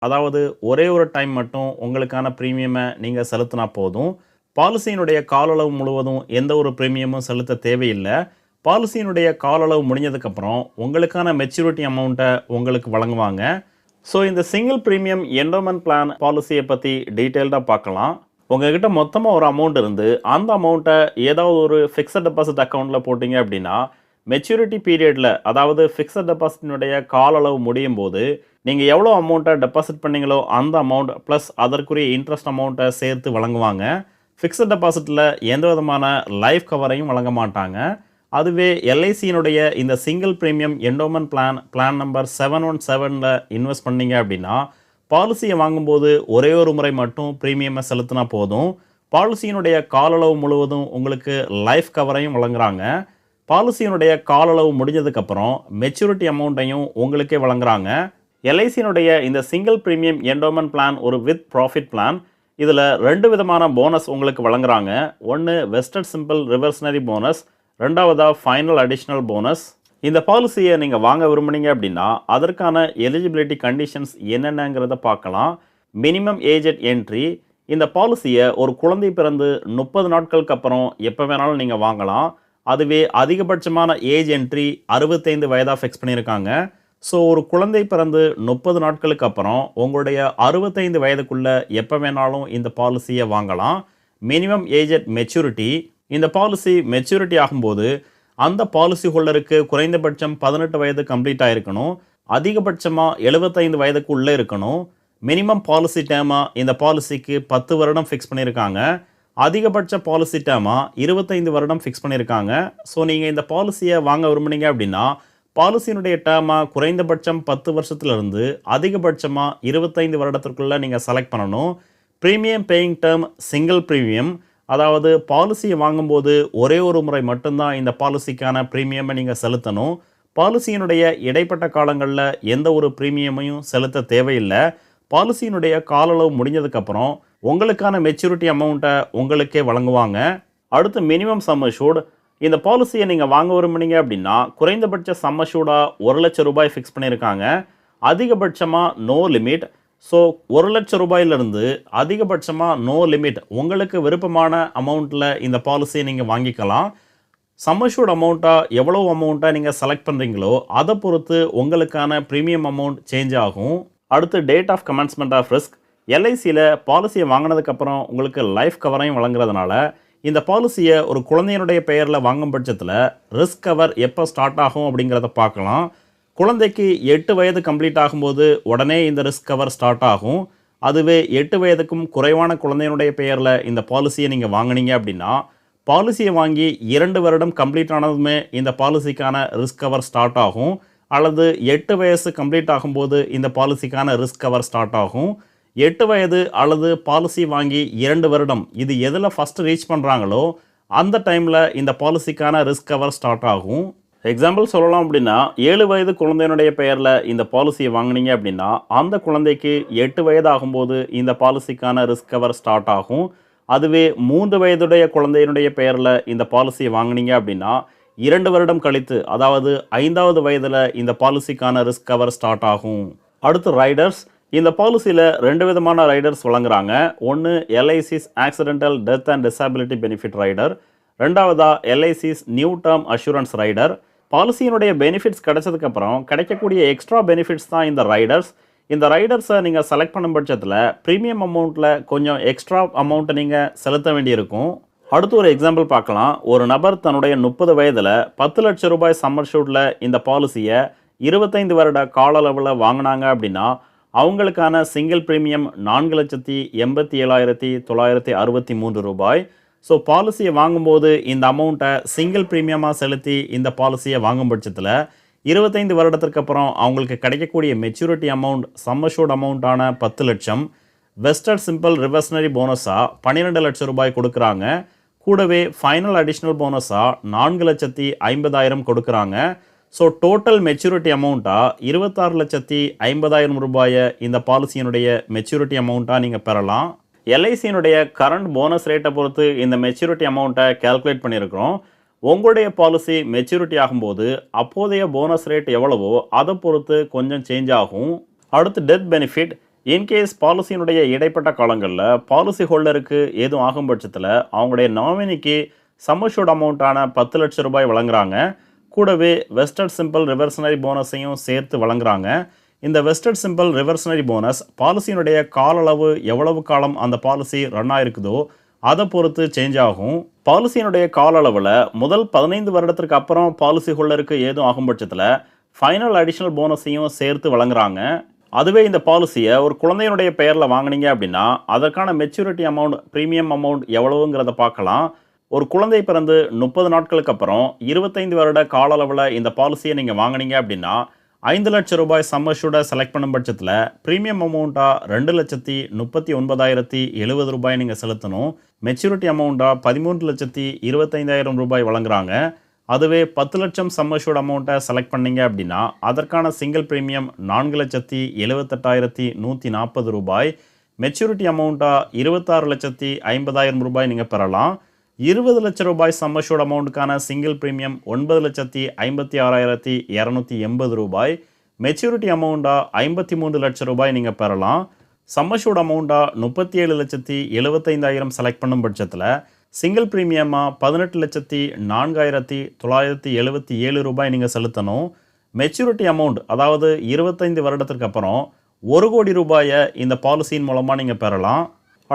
அதாவது ஒரே ஒரு டைம் மட்டும் உங்களுக்கான பிரீமியமை நீங்கள் செலுத்தினா போதும். பாலிசியினுடைய கால அளவு முழுவதும் எந்த ஒரு பிரீமியமும் செலுத்த தேவையில்லை. பாலிசியினுடைய கால அளவு முடிஞ்சதுக்கப்புறம் உங்களுக்கான மெச்சூரிட்டி அமௌண்ட்டை உங்களுக்கு வழங்குவாங்க. ஸோ இந்த சிங்கிள் பிரீமியம் என்டோமென்ட் பிளான் பாலிசியை பற்றி டீட்டெயில்டாக பார்க்கலாம். உங்ககிட்ட மொத்தமாக ஒரு அமௌண்ட் இருந்து அந்த அமௌண்ட்டை ஏதாவது ஒரு ஃபிக்ஸட் டெபாசிட் அக்கௌண்ட்டில் போட்டிங்க அப்படின்னா மெச்சூரிட்டி பீரியடில், அதாவது ஃபிக்ஸட் டெபாசிட்டினுடைய கால அளவு முடியும் போது நீங்கள் எவ்வளோ அமௌண்ட்டை டெபாசிட் பண்ணீங்களோ அந்த அமௌண்ட் ப்ளஸ் அதற்குரிய இன்ட்ரெஸ்ட் அமௌண்ட்டை சேர்த்து வழங்குவாங்க. ஃபிக்ஸட் டெபாசிட்டில் எந்த விதமான லைஃப் கவரையும் வழங்க மாட்டாங்க. அதுவே எல்ஐசியினுடைய இந்த single premium endowment plan number 717ல் இன்வெஸ்ட் பண்ணீங்க அப்படின்னா பாலிசியை வாங்கும்போது ஒரே ஒரு முறை மட்டும் பிரீமியமை செலுத்தினா போதும். பாலிசியினுடைய கால அளவு முழுவதும் உங்களுக்கு லைஃப் கவரையும் வழங்குறாங்க. பாலிசியினுடைய கால அளவு முடிஞ்சதுக்கப்புறம் மெச்சூரிட்டி அமௌண்ட்டையும் உங்களுக்கே வழங்குறாங்க. எல்ஐசியினுடைய இந்த சிங்கிள் பிரீமியம் என்டோமென்ட் பிளான் ஒரு வித் ப்ராஃபிட் பிளான். இதில் 2 விதமான போனஸ் உங்களுக்கு வழங்குறாங்க. ஒன்று வெஸ்டட் சிம்பிள் ரிவர்ஸ்னரி போனஸ், ரெண்டாவதாக ஃபைனல் அடிஷ்னல் போனஸ். இந்த பாலிசியை நீங்கள் வாங்க விரும்புனீங்க அப்படின்னா அதற்கான எலிஜிபிலிட்டி கண்டிஷன்ஸ் என்னென்னங்கிறத பார்க்கலாம். Minimum age at entry. இந்த பாலிசியை ஒரு குழந்தை பிறந்து 30 நாட்களுக்கு அப்புறம் எப்போ வேணாலும் நீங்கள் வாங்கலாம். அதுவே அதிகபட்சமான ஏஜ் என்ட்ரி 65 வயதாக ஃபிக்ஸ் பண்ணியிருக்காங்க. ஸோ ஒரு குழந்தை பிறந்து 30 நாட்களுக்கு அப்புறம் உங்களுடைய 65 வயதுக்குள்ளே எப்போ வேணாலும் இந்த பாலிசியை வாங்கலாம். Minimum age at maturity. இந்த பாலிசி மெச்சூரிட்டி ஆகும்போது அந்த பாலிசி ஹோல்டருக்கு குறைந்தபட்சம் 18 வயது கம்ப்ளீட் ஆகிருக்கணும். அதிகபட்சமாக 75 வயதுக்கு உள்ளே இருக்கணும். மினிமம் பாலிசி டேர்மாக இந்த பாலிசிக்கு 10 வருடம் ஃபிக்ஸ் பண்ணியிருக்காங்க. அதிகபட்ச பாலிசி டேர்மாக 25 வருடம் ஃபிக்ஸ் பண்ணியிருக்காங்க. ஸோ நீங்கள் இந்த பாலிசியை வாங்க விரும்புனீங்க அப்படின்னா பாலிசியினுடைய டேர்மாக குறைந்தபட்சம் 10 வருஷத்துலேருந்து அதிகபட்சமாக 25 வருடத்திற்குள்ளே நீங்கள் செலக்ட் பண்ணணும். Premium paying term single premium. அதாவது பாலிசியை வாங்கும்போது ஒரே ஒரு முறை மட்டும்தான் இந்த பாலிசிக்கான ப்ரீமியமை நீங்கள் செலுத்தணும். பாலிசியினுடைய இடைப்பட்ட காலங்களில் எந்த ஒரு ப்ரீமியமையும் செலுத்த தேவையில்லை. பாலிசியினுடைய கால அளவு முடிஞ்சதுக்கப்புறம் உங்களுக்கான மெச்சூரிட்டி அமௌண்ட்டை உங்களுக்கே வழங்குவாங்க. அடுத்து மினிமம் சம் அஷ்யூர்ட். இந்த பாலிசியை நீங்கள் வாங்க விரும்புனீங்க அப்படின்னா குறைந்தபட்ச சம் அஷ்யூர்டாக 1 லட்சம் ரூபாய் ஃபிக்ஸ் பண்ணியிருக்காங்க. அதிகபட்சமாக நோ லிமிட். ஸோ 1 லட்சம் ரூபாயிலிருந்து அதிகபட்சமாக நோ லிமிட். உங்களுக்கு விருப்பமான அமௌண்ட்டில் இந்த பாலிசியை நீங்கள் வாங்கிக்கலாம். சம் அஷ்யூர்ட் அமௌண்ட்டாக எவ்வளோ அமௌண்ட்டை நீங்கள் செலக்ட் பண்ணுறீங்களோ அதை பொறுத்து உங்களுக்கான ப்ரீமியம் அமௌண்ட் சேஞ்ச் ஆகும். அடுத்து date of commencement of risk. எல்ஐசியில் பாலிசியை வாங்கினதுக்கப்புறம் உங்களுக்கு லைஃப் கவரையும் வழங்குறதுனால இந்த பாலிசியை ஒரு குழந்தையினுடைய பெயரில் வாங்கும் பட்சத்தில் ரிஸ்க் கவர் எப்போ ஸ்டார்ட் ஆகும் அப்படிங்கிறத பார்க்கலாம். குழந்தைக்கு 8 வயது கம்ப்ளீட் ஆகும்போது உடனே இந்த ரிஸ்க் கவர் ஸ்டார்ட் ஆகும். அதுவே 8 வயதுக்கும் குறைவான குழந்தையினுடைய பெயரில் இந்த பாலிசியை நீங்கள் வாங்கினீங்க அப்படின்னா பாலிசியை வாங்கி 2 வருடம் கம்ப்ளீட் ஆனதுமே இந்த பாலிசிக்கான ரிஸ்க் கவர் ஸ்டார்ட் ஆகும். அல்லது 8 வயசு கம்ப்ளீட் ஆகும்போது இந்த பாலிசிக்கான ரிஸ்க் கவர் ஸ்டார்ட் ஆகும். 8 வயது அல்லது பாலிசி வாங்கி 2 வருடம் இது எதில் ஃபஸ்ட்டு ரீச் பண்ணுறாங்களோ அந்த டைமில் இந்த பாலிசிக்கான ரிஸ்க் கவர் ஸ்டார்ட் ஆகும். எக்ஸாம்பிள் சொல்லலாம் அப்படின்னா 7 வயது குழந்தையினுடைய பெயரில் இந்த பாலிசியை வாங்கினீங்க அப்படின்னா அந்த குழந்தைக்கு 8 வயது ஆகும்போது இந்த பாலிசிக்கான ரிஸ்க் கவர் ஸ்டார்ட் ஆகும். அதுவே 3 வயதுடைய குழந்தையினுடைய பெயரில் இந்த பாலிசியை வாங்கினீங்க அப்படின்னா 2 வருடம் கழித்து, அதாவது 5வது வயதில் இந்த பாலிசிக்கான ரிஸ்க் கவர் ஸ்டார்ட் ஆகும். அடுத்து ரைடர்ஸ். இந்த பாலிசியில் 2 விதமான ரைடர்ஸ் வழங்குறாங்க. ஒன்று LIC's accidental death and disability benefit rider, ரெண்டாவதா LIC's new term assurance rider. பாலிசியினுடைய பெனிஃபிட்ஸ் கிடைச்சதுக்கப்புறம் கிடைக்கக்கூடிய எக்ஸ்ட்ரா பெனிஃபிட்ஸ் தான் இந்த ரைடர்ஸ். இந்த ரைடர்ஸை நீங்கள் செலக்ட் பண்ணும் பட்சத்தில் ப்ரீமியம் அமௌண்ட்டில் கொஞ்சம் எக்ஸ்ட்ரா அமௌண்ட்டை நீங்கள் செலுத்த வேண்டியிருக்கும். அடுத்து ஒரு எக்ஸாம்பிள் பார்க்கலாம். ஒரு நபர் தன்னுடைய 30 வயதில் 10 லட்சம் ரூபாய் சம்மர் ஷூட்டில் இந்த பாலிசியை 25 வருட கால அளவில் வாங்கினாங்க அப்படின்னா அவங்களுக்கான சிங்கிள் ப்ரீமியம் 4,87,963 ரூபாய். ஸோ பாலிசியை வாங்கும்போது இந்த அமௌண்ட்டை சிங்கிள் ப்ரீமியமாக செலுத்தி இந்த பாலிசியை வாங்கும் பட்சத்தில் 25 வருடத்திற்கு அப்புறம் அவங்களுக்கு கிடைக்கக்கூடிய மெச்சூரிட்டி அமௌண்ட் சம் அஷ்யூர்ட் அமௌண்ட்டான 10 லட்சம், வெஸ்டட் சிம்பிள் ரிவர்ஸ்னரி போனஸாக 12 லட்சம் ரூபாய் கொடுக்குறாங்க. கூடவே ஃபைனல் அடிஷ்னல் போனஸாக 4,50,000 கொடுக்குறாங்க. ஸோ டோட்டல் மெச்சூரிட்டி அமௌண்ட்டாக 26,50,000 ரூபாயை இந்த பாலிசியினுடைய மெச்சூரிட்டி அமௌண்ட்டாக நீங்கள் பெறலாம். எல்ஐசியினுடைய கரண்ட் போனஸ் ரேட்டை பொறுத்து இந்த மெச்சூரிட்டி அமௌண்ட்டை கேல்குலேட் பண்ணியிருக்கிறோம். உங்களுடைய பாலிசி மெச்சூரிட்டி ஆகும்போது அப்போதைய போனஸ் ரேட் எவ்வளவோ அதை பொறுத்து கொஞ்சம் சேஞ்ச் ஆகும். அடுத்து டெத் பெனிஃபிட். இன்கேஸ் பாலிசியினுடைய இடைப்பட்ட காலங்களில் பாலிசி ஹோல்டருக்கு ஏதும் ஆகும் பட்சத்தில் அவங்களுடைய நாமினிக்கு சம் அஷ்யூர்ட் அமௌண்ட்டான 10 லட்சம் ரூபாய் வழங்குறாங்க. கூடவே வெஸ்டட் சிம்பிள் ரிவர்சனரி போனஸையும் சேர்த்து வழங்குறாங்க. இந்த வெஸ்டட் சிம்பிள் ரிவர்சனரி போனஸ் பாலிசியினுடைய கால அளவு எவ்வளவு காலம் அந்த பாலிசி ரன் ஆயிருக்குதோ அதை பொறுத்து சேஞ்ச் ஆகும். பாலிசியினுடைய கால அளவில் முதல் 15 வருடத்திற்கு அப்புறம் பாலிசி ஹோல்டருக்கு ஏதும் ஆகும் பட்சத்தில் ஃபைனல் அடிஷனல் போனஸையும் சேர்த்து வழங்குறாங்க. அதுவே இந்த பாலிசியை ஒரு குழந்தையினுடைய பெயரில் வாங்கினீங்க அப்படின்னா அதற்கான மெச்சூரிட்டி அமௌண்ட் ப்ரீமியம் அமௌண்ட் எவ்வளவுங்கிறத பார்க்கலாம். ஒரு குழந்தை பிறந்து 30 நாட்களுக்கு அப்புறம் 25 வருட கால அளவில் இந்த பாலிசியை நீங்கள் வாங்கினீங்க அப்படின்னா 5 லட்சம் ரூபாய் சம் அஷ்யூர்டை செலக்ட் பண்ணும் பட்சத்தில் ப்ரீமியம் அமௌண்ட்டாக 2,39,070 ரூபாய் நீங்கள் செலுத்தணும். மெச்சூரிட்டி அமௌண்ட்டாக 13,25,000 ரூபாய் வழங்குறாங்க. அதுவே 10 லட்சம் சம் அஷ்யூர்ட் அமௌண்ட்டை செலக்ட் பண்ணீங்க அப்படின்னா அதற்கான சிங்கிள் ப்ரீமியம் 4,78,140 ரூபாய். மெச்சூரிட்டி அமௌண்ட்டாக 26,50,000 ரூபாய் நீங்கள் பெறலாம். 20 லட்சம் ரூபாய் சம் அஷ்யூர்ட் அமௌண்ட்டுக்கான சிங்கிள் ப்ரீமியம் 9,56,280 ரூபாய். மெச்சூரிட்டி அமௌண்ட்டாக 53 லட்சம் ரூபாய் நீங்கள் பெறலாம். சம் அஷ்யூர்ட் அமௌண்ட்டாக 37,75,000 செலக்ட் பண்ணும் பட்சத்தில் சிங்கிள் ப்ரீமியமாக 18,04,977 ரூபாய் நீங்கள் செலுத்தணும். மெச்சூரிட்டி அமௌண்ட் அதாவது 25 வருடத்திற்கு அப்புறம் 1 கோடி ரூபாயை இந்த பாலிசியின் மூலமாக நீங்கள் பெறலாம்.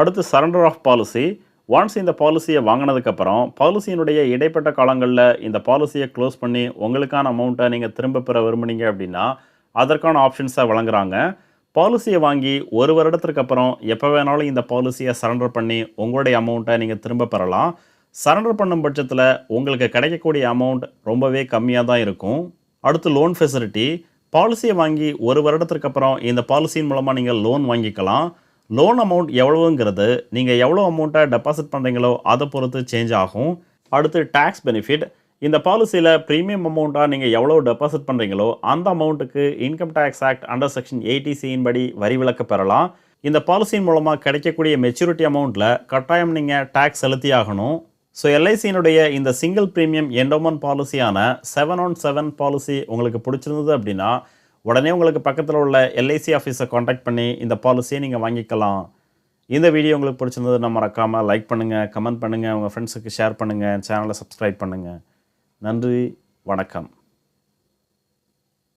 அடுத்து சரண்டர் ஆஃப் பாலிசி. ஒன்ஸ் இந்த பாலிசியை வாங்கினதுக்கப்புறம் பாலிசியினுடைய இடைப்பட்ட காலங்களில் இந்த பாலிசியை க்ளோஸ் பண்ணி உங்களுக்கான அமௌண்ட்டை நீங்கள் திரும்ப பெற விரும்புனீங்க அப்படின்னா அதற்கான ஆப்ஷன்ஸை வழங்குறாங்க. பாலிசியை வாங்கி 1 வருடத்திற்கு அப்புறம் எப்போ வேணாலும் இந்த பாலிசியை சரண்டர் பண்ணி உங்களுடைய அமௌண்ட்டை நீங்கள் திரும்ப பெறலாம். சரண்டர் பண்ணும் பட்சத்தில் உங்களுக்கு கிடைக்கக்கூடிய அமௌண்ட் ரொம்பவே கம்மியாக தான் இருக்கும். அடுத்து லோன் ஃபெசிலிட்டி. பாலிசியை வாங்கி 1 வருடத்திற்கு அப்புறம் இந்த பாலிசியின் மூலமாக நீங்கள் லோன் வாங்கிக்கலாம். லோன் அமௌண்ட் எவ்வளவுங்கிறது நீங்கள் எவ்வளோ அமௌண்ட்டை டெபாசிட் பண்ணுறீங்களோ அதை பொறுத்து சேஞ்ச் ஆகும். அடுத்து டேக்ஸ் பெனிஃபிட். இந்த பாலிசியில் ப்ரீமியம் அமௌண்ட்டாக நீங்கள் எவ்வளோ டெபாசிட் பண்ணுறீங்களோ அந்த அமௌண்ட்டுக்கு income tax act under section 80C படி வரி விலக்கு பெறலாம். இந்த பாலிசியின் மூலமாக கிடைக்கக்கூடிய மெச்சூரிட்டி அமௌண்ட்டில் கட்டாயம் நீங்கள் டேக்ஸ் செலுத்தி ஆகணும். ஸோ எல்ஐசியினுடைய இந்த சிங்கிள் ப்ரீமியம் என்டோமெண்ட் பாலிசியான 7-on-7 பாலிசி உங்களுக்கு பிடிச்சிருந்தது அப்படின்னா உடனே உங்களுக்கு பக்கத்தில் உள்ள எல்ஐசி ஆஃபீஸை காண்டாக்ட் பண்ணி இந்த பாலிசியை நீங்கள் வாங்கிக்கலாம். இந்த வீடியோ உங்களுக்கு பிடிச்சிருந்ததுன்னா மறக்காமல் லைக் பண்ணுங்கள், கமெண்ட் பண்ணுங்கள், உங்கள் ஃப்ரெண்ட்ஸுக்கு ஷேர் பண்ணுங்கள், சேனலை சப்ஸ்கிரைப் பண்ணுங்கள். நன்றி, வணக்கம்.